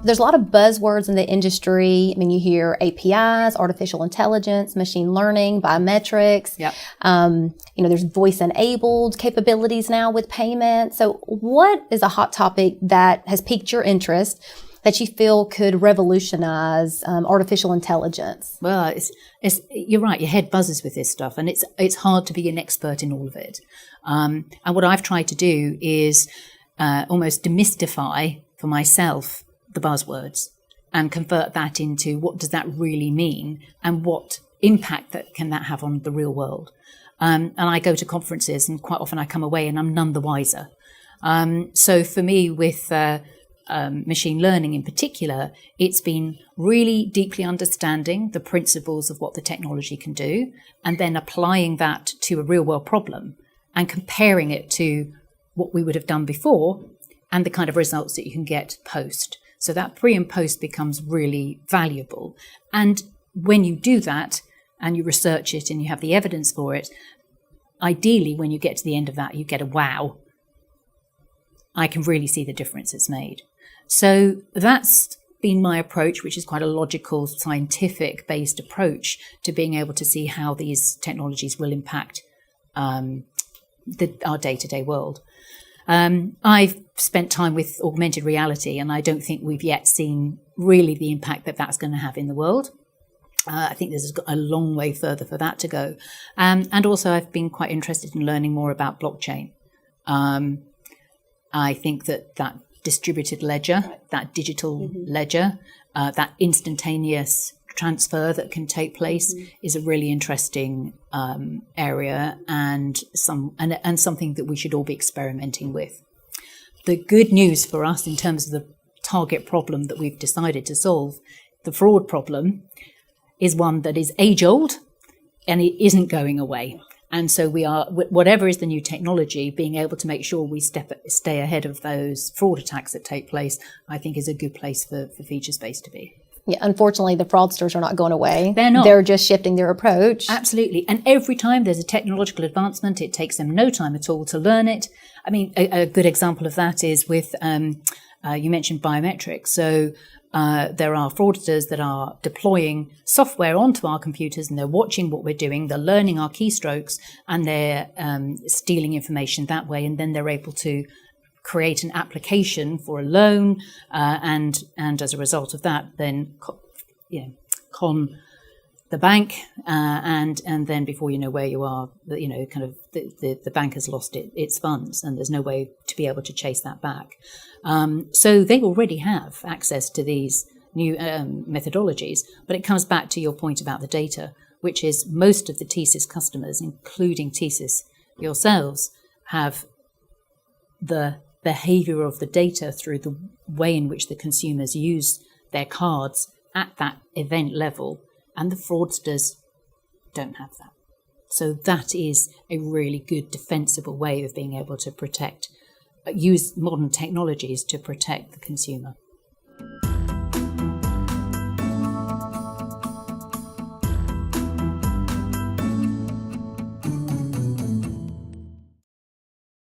There's a lot of buzzwords in the industry. I mean, you hear APIs, artificial intelligence, machine learning, biometrics. Yep. There's voice-enabled capabilities now with payment. So what is a hot topic that has piqued your interest that you feel could revolutionize artificial intelligence? Well, you're right. Your head buzzes with this stuff, and it's hard to be an expert in all of it. And what I've tried to do is almost demystify for myself the buzzwords and convert that into what does that really mean and what impact can that have on the real world. And I go to conferences, and quite often I come away and I'm none the wiser. So for me, with machine learning in particular, it's been really deeply understanding the principles of what the technology can do and then applying that to a real world problem and comparing it to what we would have done before and the kind of results that you can get post. So that pre and post becomes really valuable. And when you do that and you research it and you have the evidence for it, ideally when you get to the end of that, you get a wow. I can really see the difference it's made. So that's been my approach, which is quite a logical, scientific-based approach to being able to see how these technologies will impact our day-to-day world. I've spent time with augmented reality, and I don't think we've yet seen really the impact that that's going to have in the world. I think there's a long way further for that to go. And also I've been quite interested in learning more about blockchain. I think that distributed ledger, that digital ledger, that instantaneous transfer that can take place is a really interesting area and something that we should all be experimenting with. The good news for us in terms of the target problem that we've decided to solve, the fraud problem, is one that is age-old and it isn't going away. And so we are, whatever is the new technology, being able to make sure we stay ahead of those fraud attacks that take place, I think is a good place for Featurespace to be. Yeah, unfortunately, the fraudsters are not going away. They're not. They're just shifting their approach. Absolutely. And every time there's a technological advancement, it takes them no time at all to learn it. I mean, a good example of that is with, you mentioned biometrics. So there are fraudsters that are deploying software onto our computers and they're watching what we're doing, they're learning our keystrokes and they're stealing information that way, and then they're able to create an application for a loan and as a result of that then con the bank and then before you know where you are, the bank has lost its funds and there's no way to be able to chase that back. So they already have access to these new methodologies, but it comes back to your point about the data, which is most of the TSYS customers, including TSYS yourselves, have the behavior of the data through the way in which the consumers use their cards at that event level, and the fraudsters don't have that. So that is a really good defensible way of being able to use modern technologies to protect the consumer.